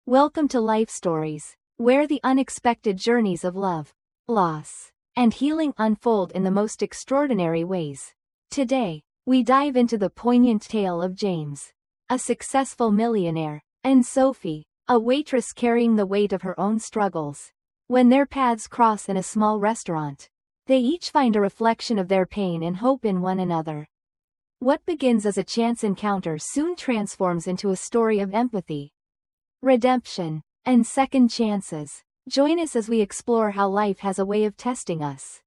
Welcome to Life Stories, where the unexpected journeys of love, loss, and healing unfold in the most extraordinary ways. Today, we dive into the poignant tale of James, a successful millionaire, and Sophie, a waitress carrying the weight of her own struggles. When their paths cross in a small restaurant, they each find a reflection of their pain and hope in one another. What begins as a chance encounter soon transforms into a story of empathy, redemption, and second chances. Join us as we explore how life has a way of testing us,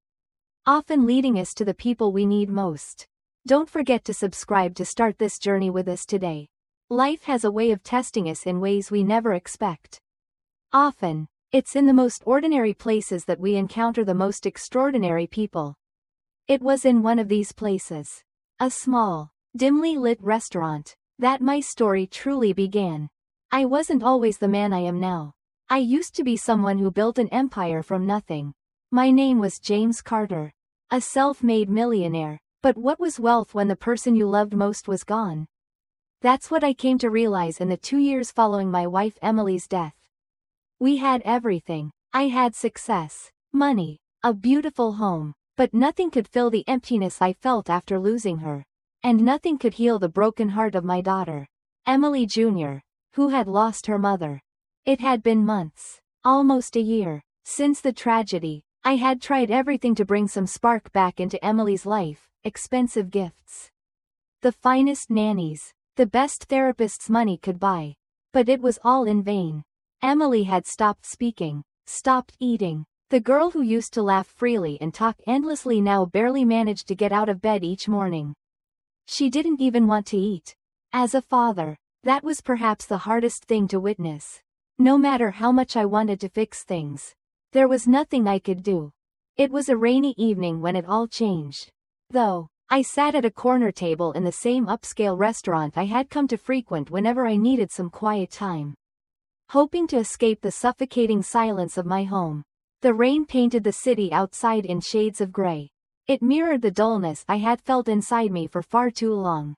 often leading us to the people we need most. Don't forget to subscribe to start this journey with us today. Life has a way of testing us in ways we never expect. Often, it's in the most ordinary places that we encounter the most extraordinary people. It was in one of these places, a small, dimly lit restaurant, that my story truly began. I wasn't always the man I am now. I used to be someone who built an empire from nothing. My name was James Carter, a self-made millionaire. But what was wealth when the person you loved most was gone? That's what I came to realize in the 2 years following my wife Emily's death. We had everything. I had success, money, a beautiful home, but nothing could fill the emptiness I felt after losing her. And nothing could heal the broken heart of my daughter, Emily Jr., who had lost her mother. It had been months, almost a year, since the tragedy. I had tried everything to bring some spark back into Emily's life, expensive gifts, the finest nannies, the best therapists money could buy. But it was all in vain. Emily had stopped speaking, stopped eating. The girl who used to laugh freely and talk endlessly now barely managed to get out of bed each morning. She didn't even want to eat. As a father, that was perhaps the hardest thing to witness. No matter how much I wanted to fix things, there was nothing I could do. It was a rainy evening when it all changed. Though, I sat at a corner table in the same upscale restaurant I had come to frequent whenever I needed some quiet time, hoping to escape the suffocating silence of my home. The rain painted the city outside in shades of gray. It mirrored the dullness I had felt inside me for far too long.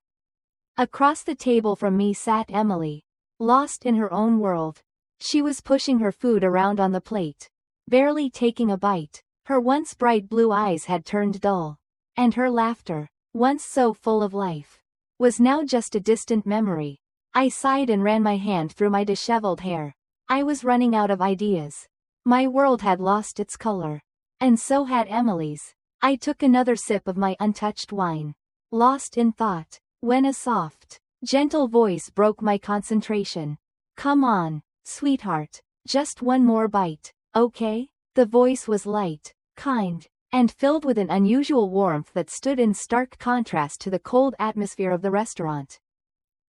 Across the table from me sat Emily, lost in her own world. She was pushing her food around on the plate, barely taking a bite. Her once bright blue eyes had turned dull, and her laughter, once so full of life, was now just a distant memory. I sighed and ran my hand through my disheveled hair. I was running out of ideas. My world had lost its color. And so had Emily's. I took another sip of my untouched wine, lost in thought, when a soft, gentle voice broke my concentration. "Come on, sweetheart, just one more bite, okay?" The voice was light, kind, and filled with an unusual warmth that stood in stark contrast to the cold atmosphere of the restaurant.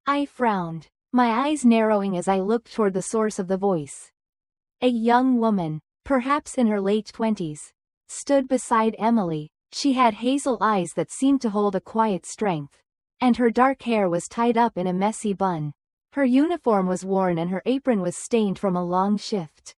I frowned, my eyes narrowing as I looked toward the source of the voice. A young woman, perhaps in her late 20s, stood beside Emily. She had hazel eyes that seemed to hold a quiet strength, and her dark hair was tied up in a messy bun. Her uniform was worn and her apron was stained from a long shift.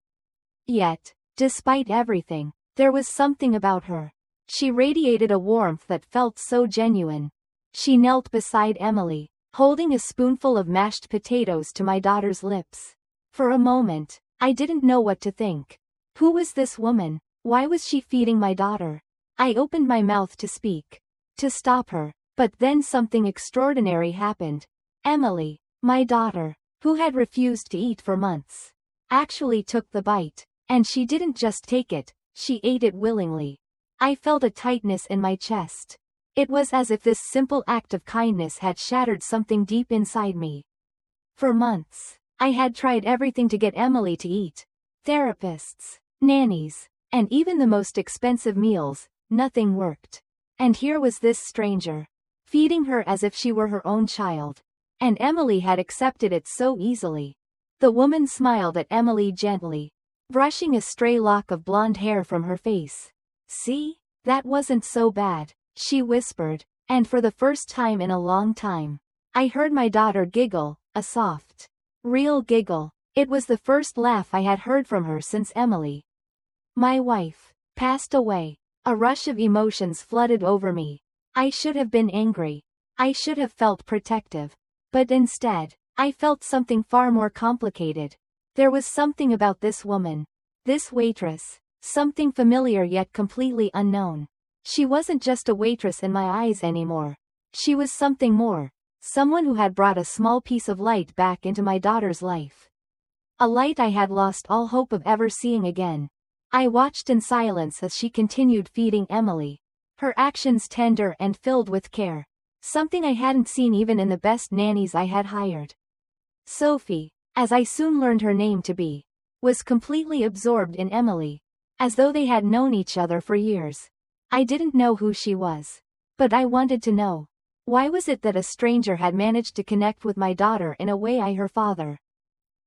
Yet, despite everything, there was something about her. She radiated a warmth that felt so genuine. She knelt beside Emily, holding a spoonful of mashed potatoes to my daughter's lips. For a moment, I didn't know what to think. Who was this woman? Why was she feeding my daughter? I opened my mouth to speak, to stop her, but then something extraordinary happened. Emily, my daughter, who had refused to eat for months, actually took the bite. And she didn't just take it, she ate it willingly. I felt a tightness in my chest. It was as if this simple act of kindness had shattered something deep inside me. For months, I had tried everything to get Emily to eat. Therapists, nannies, and even the most expensive meals. Nothing worked. And here was this stranger, feeding her as if she were her own child. And Emily had accepted it so easily. The woman smiled at Emily gently, brushing a stray lock of blonde hair from her face. "See, that wasn't so bad," she whispered, and for the first time in a long time, I heard my daughter giggle, a soft, real giggle. It was the first laugh I had heard from her since Emily, my wife, passed away. A rush of emotions flooded over me. I should have been angry. I should have felt protective. But instead, I felt something far more complicated. There was something about this woman. This waitress. Something familiar yet completely unknown. She wasn't just a waitress in my eyes anymore. She was something more. Someone who had brought a small piece of light back into my daughter's life. A light I had lost all hope of ever seeing again. I watched in silence as she continued feeding Emily. Her actions tender and filled with care. Something I hadn't seen even in the best nannies I had hired. Sophie, as I soon learned her name to be, was completely absorbed in Emily, as though they had known each other for years. I didn't know who she was, but I wanted to know. Why was it that a stranger had managed to connect with my daughter in a way her father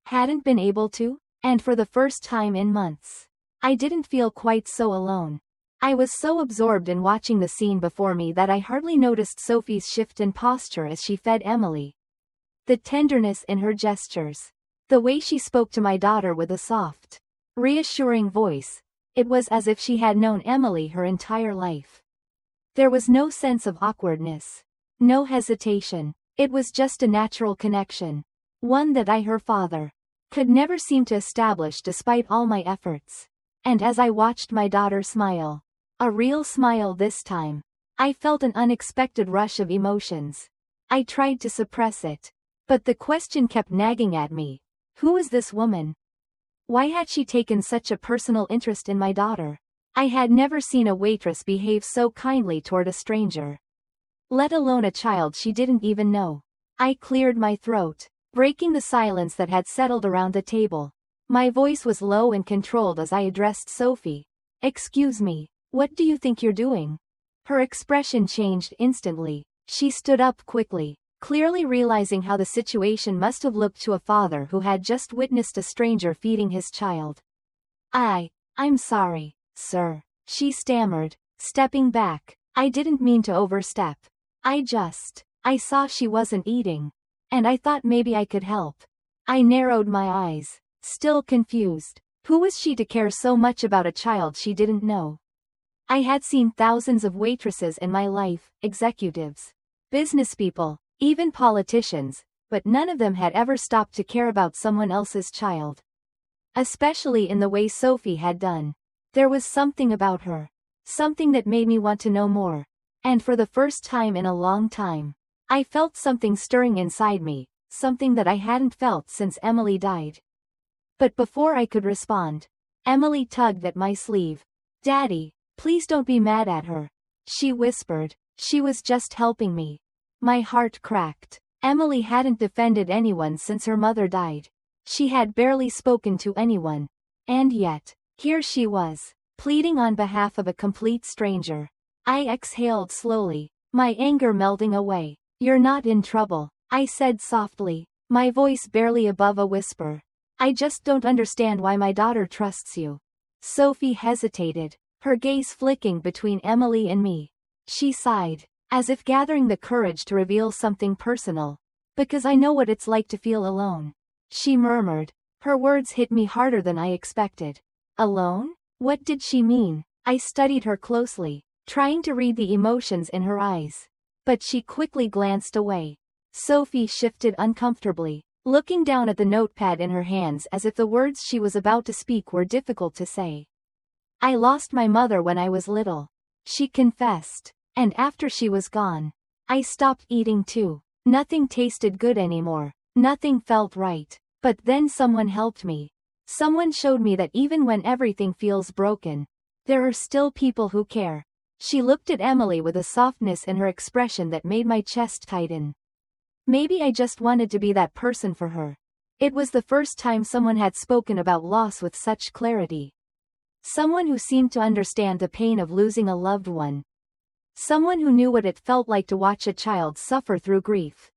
hadn't been able to? And for the first time in months, I didn't feel quite so alone. I was so absorbed in watching the scene before me that I hardly noticed Sophie's shift in posture as she fed Emily. The tenderness in her gestures. The way she spoke to my daughter with a soft, reassuring voice. It was as if she had known Emily her entire life. There was no sense of awkwardness. No hesitation. It was just a natural connection. One that her father, could never seem to establish despite all my efforts. And as I watched my daughter smile, a real smile this time, I felt an unexpected rush of emotions. I tried to suppress it. But the question kept nagging at me. Who was this woman? Why had she taken such a personal interest in my daughter? I had never seen a waitress behave so kindly toward a stranger. Let alone a child she didn't even know. I cleared my throat, breaking the silence that had settled around the table. My voice was low and controlled as I addressed Sophie. Excuse me, what do you think you're doing? Her expression changed instantly. She stood up quickly, clearly realizing how the situation must have looked to a father who had just witnessed a stranger feeding his child. I'm sorry, sir, she stammered, stepping back. I didn't mean to overstep. I saw she wasn't eating. And I thought maybe I could help. I narrowed my eyes, still confused. Who was she to care so much about a child she didn't know? I had seen thousands of waitresses in my life, executives, businesspeople, even politicians, but none of them had ever stopped to care about someone else's child. Especially in the way Sophie had done. There was something about her. Something that made me want to know more. And for the first time in a long time, I felt something stirring inside me, something that I hadn't felt since Emily died. But before I could respond, Emily tugged at my sleeve. Daddy, please don't be mad at her, she whispered. She was just helping me. My heart cracked. Emily hadn't defended anyone since her mother died. She had barely spoken to anyone. And yet, here she was, pleading on behalf of a complete stranger. I exhaled slowly, my anger melting away. You're not in trouble, I said softly, my voice barely above a whisper. I just don't understand why my daughter trusts you. Sophie hesitated, her gaze flicking between Emily and me. She sighed, as if gathering the courage to reveal something personal. Because I know what it's like to feel alone. She murmured. Her words hit me harder than I expected. Alone? What did she mean? I studied her closely, trying to read the emotions in her eyes. But she quickly glanced away. Sophie shifted uncomfortably, looking down at the notepad in her hands as if the words she was about to speak were difficult to say. I lost my mother when I was little, she confessed. And after she was gone, I stopped eating too. Nothing tasted good anymore. Nothing felt right. But then someone helped me. Someone showed me that even when everything feels broken, there are still people who care. She looked at Emily with a softness in her expression that made my chest tighten. Maybe I just wanted to be that person for her. It was the first time someone had spoken about loss with such clarity. Someone who seemed to understand the pain of losing a loved one. Someone who knew what it felt like to watch a child suffer through grief.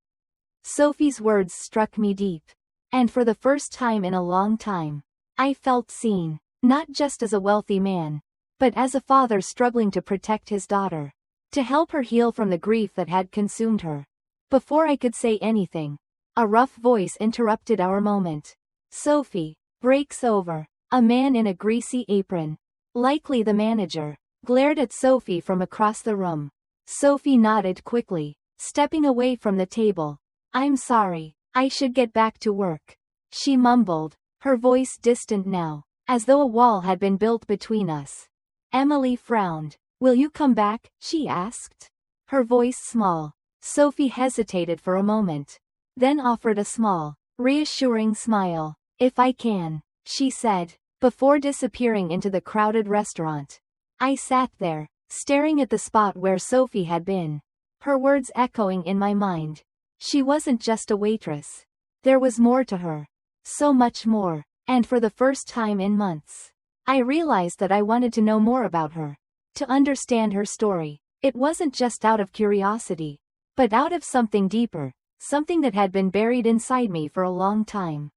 Sophie's words struck me deep. And for the first time in a long time, I felt seen, not just as a wealthy man, but as a father struggling to protect his daughter, to help her heal from the grief that had consumed her. Before I could say anything, a rough voice interrupted our moment. Sophie, break's over. A man in a greasy apron, likely the manager, glared at Sophie from across the room. Sophie nodded quickly, stepping away from the table. I'm sorry, I should get back to work, she mumbled, her voice distant now, as though a wall had been built between us. Emily frowned. "Will you come back?" she asked. Her voice small. Sophie hesitated for a moment, then offered a small, reassuring smile. "If I can," she said, before disappearing into the crowded restaurant. I sat there, staring at the spot where Sophie had been, her words echoing in my mind. She wasn't just a waitress. There was more to her. So much more, and for the first time in months, I realized that I wanted to know more about her. To understand her story. It wasn't just out of curiosity, but out of something deeper, something that had been buried inside me for a long time.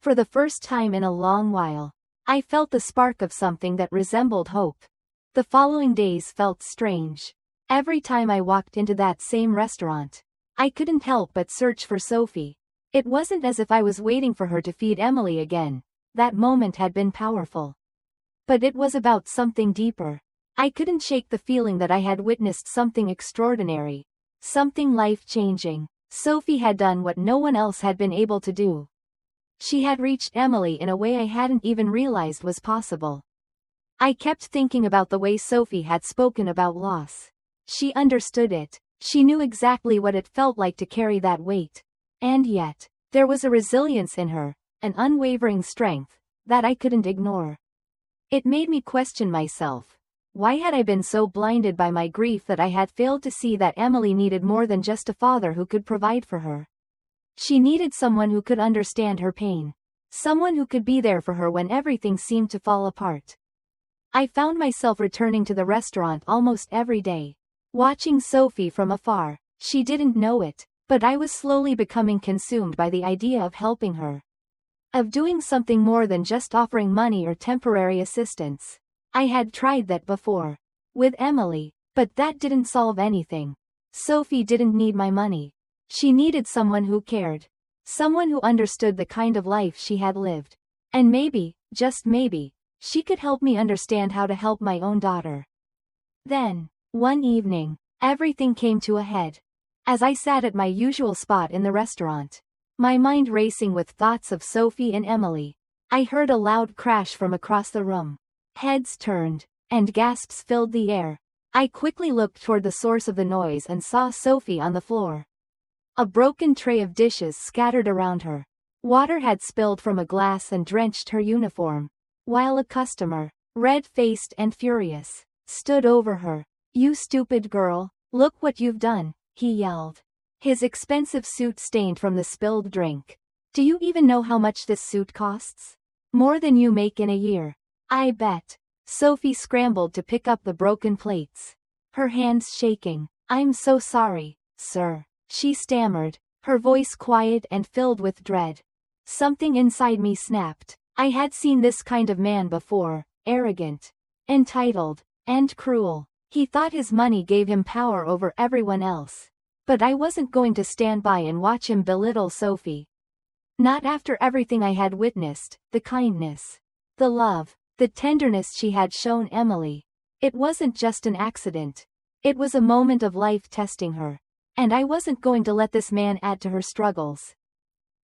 For the first time in a long while, I felt the spark of something that resembled hope. The following days felt strange. Every time I walked into that same restaurant, I couldn't help but search for Sophie. It wasn't as if I was waiting for her to feed Emily again. That moment had been powerful. But it was about something deeper. I couldn't shake the feeling that I had witnessed something extraordinary. Something life-changing. Sophie had done what no one else had been able to do. She had reached Emily in a way I hadn't even realized was possible. I kept thinking about the way Sophie had spoken about loss. She understood it. She knew exactly what it felt like to carry that weight. And yet, there was a resilience in her, an unwavering strength, that I couldn't ignore. It made me question myself. Why had I been so blinded by my grief that I had failed to see that Emily needed more than just a father who could provide for her? She needed someone who could understand her pain. Someone who could be there for her when everything seemed to fall apart. I found myself returning to the restaurant almost every day, watching Sophie from afar. She didn't know it, but I was slowly becoming consumed by the idea of helping her. Of doing something more than just offering money or temporary assistance. I had tried that before. With Emily, but that didn't solve anything. Sophie didn't need my money. She needed someone who cared. Someone who understood the kind of life she had lived. And maybe, just maybe, she could help me understand how to help my own daughter. Then, one evening, everything came to a head. As I sat at my usual spot in the restaurant, my mind racing with thoughts of Sophie and Emily, I heard a loud crash from across the room. Heads turned, and gasps filled the air. I quickly looked toward the source of the noise and saw Sophie on the floor. A broken tray of dishes scattered around her. Water had spilled from a glass and drenched her uniform, while a customer, red-faced and furious, stood over her. "You stupid girl, look what you've done," he yelled. His expensive suit stained from the spilled drink. "Do you even know how much this suit costs? More than you make in a year. I bet." Sophie scrambled to pick up the broken plates, her hands shaking. "I'm so sorry, sir," she stammered, her voice quiet and filled with dread. Something inside me snapped. I had seen this kind of man before, arrogant, entitled, and cruel. He thought his money gave him power over everyone else. But I wasn't going to stand by and watch him belittle Sophie. Not after everything I had witnessed, the kindness, the love, the tenderness she had shown Emily. It wasn't just an accident. It was a moment of life testing her. And I wasn't going to let this man add to her struggles.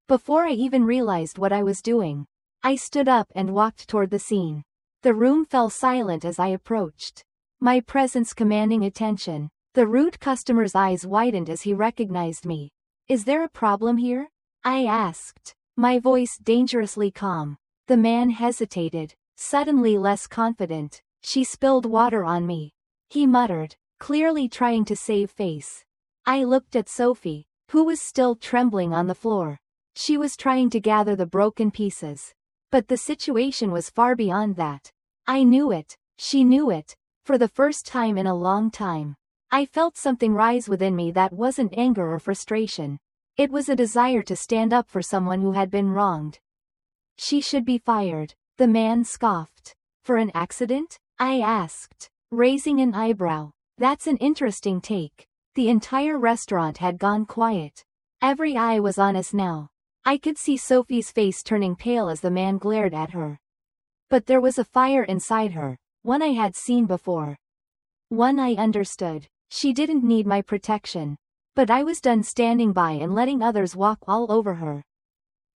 Before I even realized what I was doing, I stood up and walked toward the scene. The room fell silent as I approached, my presence commanding attention. The rude customer's eyes widened as he recognized me. "Is there a problem here?" I asked, my voice dangerously calm. The man hesitated, suddenly less confident. "She spilled water on me," he muttered, clearly trying to save face. I looked at Sophie, who was still trembling on the floor. She was trying to gather the broken pieces. But the situation was far beyond that. I knew it. She knew it. For the first time in a long time, I felt something rise within me that wasn't anger or frustration. It was a desire to stand up for someone who had been wronged. "She should be fired," the man scoffed. "For an accident?" I asked, raising an eyebrow. "That's an interesting take." The entire restaurant had gone quiet. Every eye was on us now. I could see Sophie's face turning pale as the man glared at her. But there was a fire inside her, one I had seen before. One I understood. She didn't need my protection. But I was done standing by and letting others walk all over her.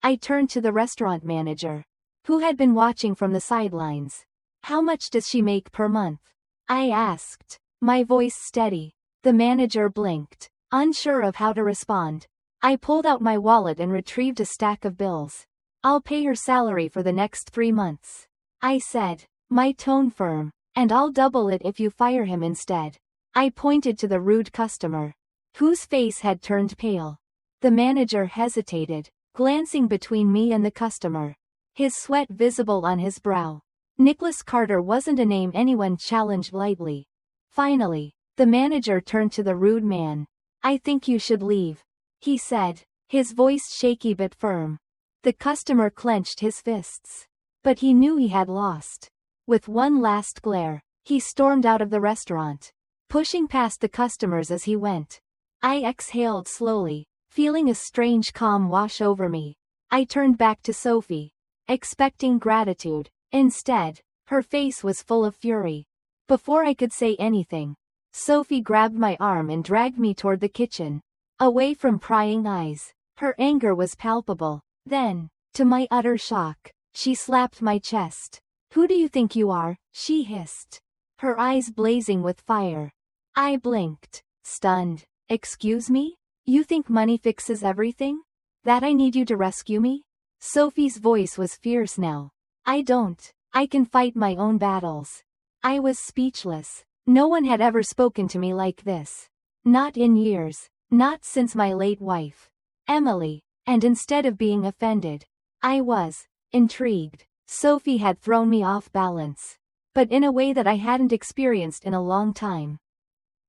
I turned to the restaurant manager. who had been watching from the sidelines. "How much does she make per month?" I asked, my voice steady. The manager blinked, unsure of how to respond. I pulled out my wallet and retrieved a stack of bills. "I'll pay her salary for the next 3 months," I said, my tone firm, "and I'll double it if you fire him instead." I pointed to the rude customer, whose face had turned pale. The manager hesitated, glancing between me and the customer, his sweat visible on his brow. Nicholas Carter wasn't a name anyone challenged lightly. Finally, the manager turned to the rude man. "I think you should leave," he said, his voice shaky but firm. The customer clenched his fists. But he knew he had lost. With one last glare, he stormed out of the restaurant, pushing past the customers as he went. I exhaled slowly, feeling a strange calm wash over me. I turned back to Sophie, expecting gratitude. Instead, her face was full of fury. Before I could say anything, Sophie grabbed my arm and dragged me toward the kitchen, away from prying eyes. Her anger was palpable. Then, to my utter shock, she slapped my chest. "Who do you think you are?" she hissed, her eyes blazing with fire. I blinked, stunned. "Excuse me? You think money fixes everything? That I need you to rescue me?" Sophie's voice was fierce now. "I don't. I can fight my own battles." I was speechless. No one had ever spoken to me like this. Not in years. Not since my late wife, Emily. And instead of being offended, I was intrigued. Sophie had thrown me off balance, but in a way that I hadn't experienced in a long time.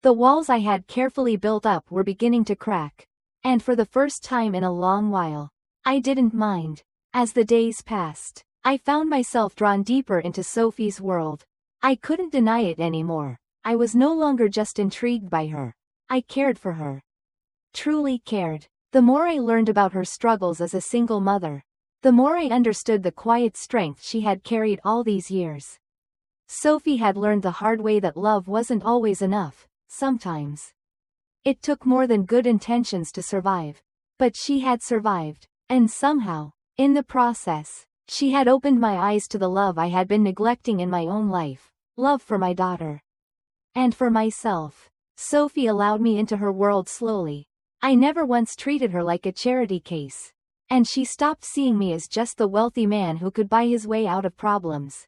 The walls I had carefully built up were beginning to crack, and for the first time in a long while, I didn't mind. As the days passed, I found myself drawn deeper into Sophie's world. I couldn't deny it anymore. I was no longer just intrigued by her. I cared for her. Truly cared. The more I learned about her struggles as a single mother, the more I understood the quiet strength she had carried all these years. Sophie had learned the hard way that love wasn't always enough. Sometimes it took more than good intentions to survive. But she had survived, and somehow, in the process, she had opened my eyes to the love I had been neglecting in my own life. Love for my daughter. And for myself. Sophie allowed me into her world slowly. I never once treated her like a charity case. And she stopped seeing me as just the wealthy man who could buy his way out of problems.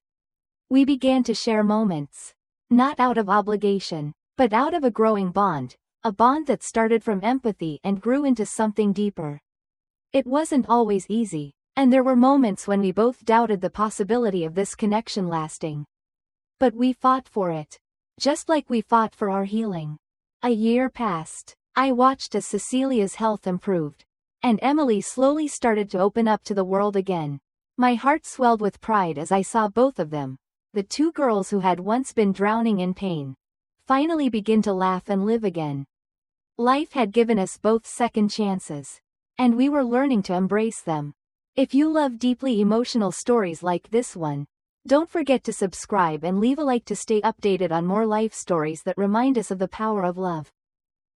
We began to share moments. Not out of obligation, but out of a growing bond. A bond that started from empathy and grew into something deeper. It wasn't always easy, and there were moments when we both doubted the possibility of this connection lasting. But we fought for it. Just like we fought for our healing. A year passed. I watched as Cecilia's health improved, and Emily slowly started to open up to the world again. My heart swelled with pride as I saw both of them, the two girls who had once been drowning in pain, finally begin to laugh and live again. Life had given us both second chances, and we were learning to embrace them. If you love deeply emotional stories like this one, don't forget to subscribe and leave a like to stay updated on more life stories that remind us of the power of love,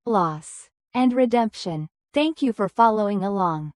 loss, and redemption. Thank you for following along.